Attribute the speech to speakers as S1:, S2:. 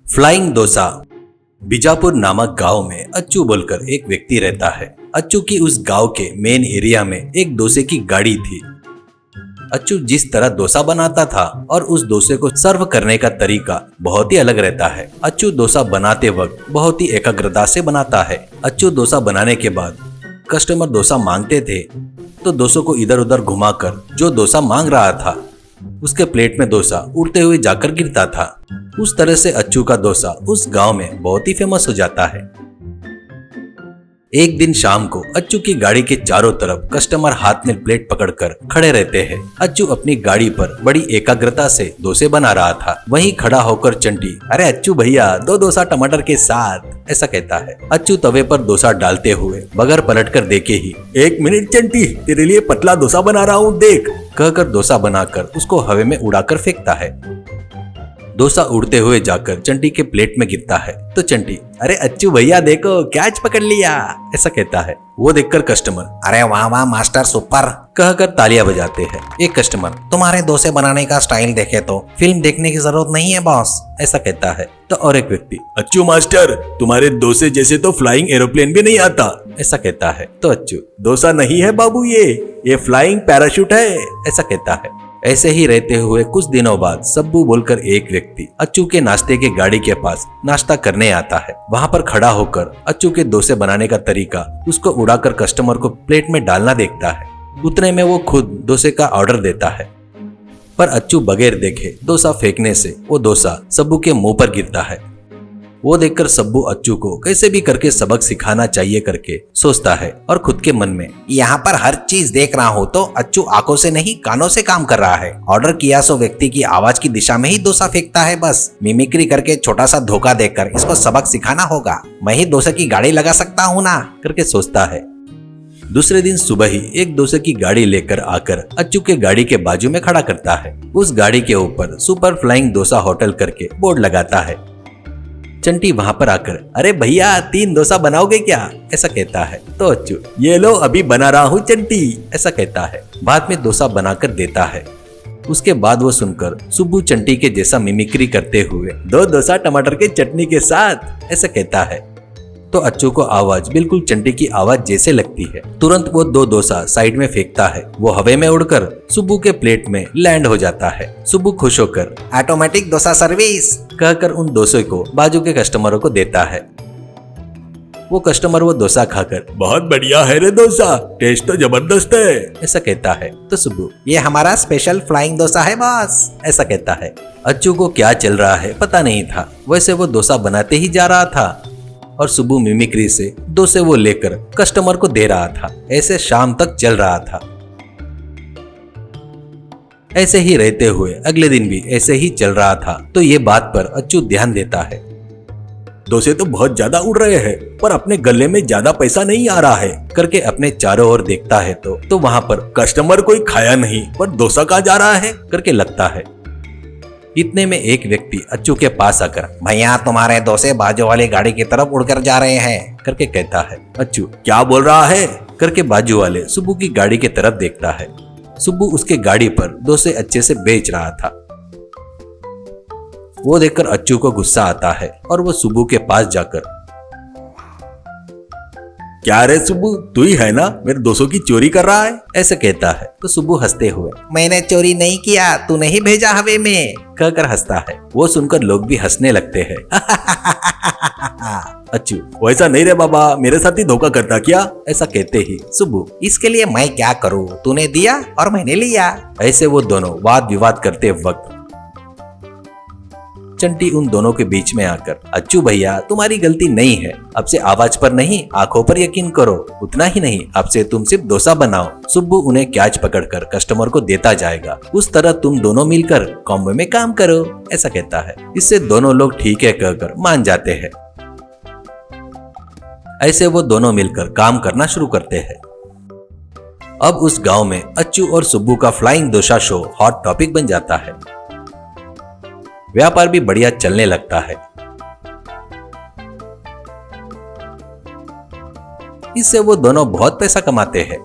S1: Flying dosa. Bijapur नामक गांव में अच्चू बोलकर एक व्यक्ति रहता है। अच्चू की उस गांव के मेन एरिया में एक डोसे की गाड़ी थी। अच्चू जिस तरह डोसा बनाता था और उस डोसे को सर्व करने का तरीका बहुत ही अलग रहता है। अच्चू डोसा बनाते वक्त बहुत ही एकाग्रता से बनाता है। अच्चू डोसा बनाने के बाद कस्टमर डोसा मांगते थे तो डोसों को इधर उधर घुमाकर जो डोसा मांग रहा था उसके प्लेट में डोसा उड़ते हुए जाकर गिरता था। उस तरह से अच्चू का डोसा उस गांव में बहुत ही फेमस हो जाता है। एक दिन शाम को अच्चू की गाड़ी के चारों तरफ कस्टमर हाथ में प्लेट पकड़कर खड़े रहते हैं। अच्चू अपनी गाड़ी पर बड़ी एकाग्रता से डोसे बना रहा था। वहीं खड़ा होकर चंटी, अरे अच्चू भैया 2 डोसा टमाटर के साथ, ऐसा कहता है। अच्चू तवे पर डोसा डालते हुए बगैर पलटकर देखे ही, 1 मिनट चंटी, तेरे लिए पतला डोसा बना रहा हूँ देख, कहकर डोसा बनाकर उसको हवा में उड़ाकर फेंकता है। डोसा उड़ते हुए जाकर चंटी के प्लेट में गिरता है तो चंटी, अरे अच्चू भैया देखो कैच पकड़ लिया, ऐसा कहता है। वो देखकर कस्टमर, अरे वाह वाह मास्टर सुपर, कहकर तालियां बजाते हैं। एक कस्टमर, तुम्हारे डोसे बनाने का स्टाइल देखे तो फिल्म देखने की जरूरत नहीं है बॉस, ऐसा कहता है। तो और एक व्यक्ति, अच्चू मास्टर तुम्हारे डोसे जैसे तो फ्लाइंग एरोप्लेन भी नहीं आता, ऐसा कहता है। तो अच्चू, डोसा नहीं है बाबू ये फ्लाइंग पैराशूट है, ऐसा कहता है। ऐसे ही रहते हुए कुछ दिनों बाद सब्बू बोलकर एक व्यक्ति अच्चू के नाश्ते के गाड़ी के पास नाश्ता करने आता है। वहां पर खड़ा होकर अच्चू के डोसे बनाने का तरीका उसको उड़ाकर कस्टमर को प्लेट में डालना देखता है। उतने में वो खुद डोसे का ऑर्डर देता है, पर अच्चू बगैर देखे डोसा फेंकने से वो डोसा सब्बू के मुंह पर गिरता है। वो देखकर सब्बू अच्चू को कैसे भी करके सबक सिखाना चाहिए करके सोचता है और खुद के मन में, यहाँ पर हर चीज देख रहा हूँ तो अच्चू आंखों से नहीं कानों से काम कर रहा है। ऑर्डर किया सो व्यक्ति की आवाज की दिशा में ही डोसा फेंकता है, बस मिमिक्री करके छोटा सा धोखा देकर इसको सबक सिखाना होगा। मैं ही डोसे की गाड़ी लगा सकता हूँ ना, करके सोचता है। दूसरे दिन सुबह ही एक डोसे की गाड़ी लेकर आकर अच्चू के गाड़ी के बाजू में खड़ा करता है। उस गाड़ी के ऊपर सुपर फ्लाइंग डोसा होटल करके बोर्ड लगाता है। चंटी वहां पर आकर, अरे भैया 3 डोसा बनाओगे क्या, ऐसा कहता है। तो अच्चू, ये लो अभी बना रहा हूँ चंटी, ऐसा कहता है। बाद में डोसा बनाकर देता है। उसके बाद वो सुनकर सुब्बू चंटी के जैसा मिमिक्री करते हुए 2 डोसा टमाटर के चटनी के साथ, ऐसा कहता है। तो अच्चू को आवाज बिल्कुल चंटी की आवाज जैसे लगती है। तुरंत वो 2 डोसा साइड में फेंकता है। वो हवा में उड़कर सुब्बू के प्लेट में लैंड हो जाता है। सुब्बू खुश होकर, ऑटोमेटिक डोसा सर्विस, कहकर उन डोसे को बाजू के कस्टमरों को देता है। वो कस्टमर वो डोसा खाकर, बहुत बढ़िया है रे डोसा, टेस्ट तो जबरदस्त है, ऐसा कहता है। तो सुब्बू, ये हमारा स्पेशल फ्लाइंग डोसा है बॉस, ऐसा कहता है। अच्चू को क्या चल रहा है पता नहीं था। वैसे वो डोसा बनाते ही जा रहा था और सुब्बू मिमिक्री से डोसे वो लेकर कस्टमर को दे रहा था। ऐसे शाम तक चल रहा था। ऐसे ही रहते हुए अगले दिन भी ऐसे ही चल रहा था। तो ये बात पर अच्चू ध्यान देता है। डोसे तो बहुत ज्यादा उड़ रहे हैं पर अपने गले में ज्यादा पैसा नहीं आ रहा है, करके अपने चारों ओर देखता है तो वहां पर कस्टमर कोई खाया नहीं पर डोसा कहाँ जा रहा है करके लगता है। इतने में एक व्यक्ति अच्चू के पास आकर, भैया तुम्हारे डोसे बाजू वाली गाड़ी की तरफ उड़कर जा रहे हैं, करके कहता है। अच्चू, क्या बोल रहा है, करके बाजू वाले सुब्बू की गाड़ी की तरफ देखता है। सुब्बू उसके गाड़ी पर डोसे अच्छे से बेच रहा था। वो देखकर अच्चू को गुस्सा आता है और वो सुब्बू के पास जाकर, क्या रे सुब्बू, तू ही है ना मेरे डोसों की चोरी कर रहा है, ऐसे कहता है। तो सुब्बू हंसते हुए, मैंने चोरी नहीं किया, तूने ही भेजा हवे में, कहकर हंसता है। वो सुनकर लोग भी हंसने लगते हैं। अच्चू, वैसा नहीं रे बाबा, मेरे साथ ही धोखा करता क्या, ऐसा कहते ही सुब्बू, इसके लिए मैं क्या करूँ, तूने दिया और मैंने लिया। ऐसे वो दोनों वाद विवाद करते वक्त चंटी उन दोनों के बीच में आकर, अच्चू भैया तुम्हारी गलती नहीं है, अब से आवाज पर नहीं आंखों पर यकीन करो। उतना ही नहीं, अब से तुम सिर्फ डोसा बनाओ। सुब्बू उन्हें कैच पकड़कर कस्टमर को देता जाएगा। उस तरह तुम दोनों मिलकर कॉम्बो में काम करो, ऐसा कहता है। इससे दोनों लोग ठीक है कहकर मान जाते हैं। ऐसे वो दोनों मिलकर काम करना शुरू करते हैं। अब उस गांव में अच्चू और सुब्बू का flying dosa show hot topic बन जाता है। व्यापार भी बढ़िया चलने लगता है। इससे वो दोनों बहुत पैसा कमाते हैं।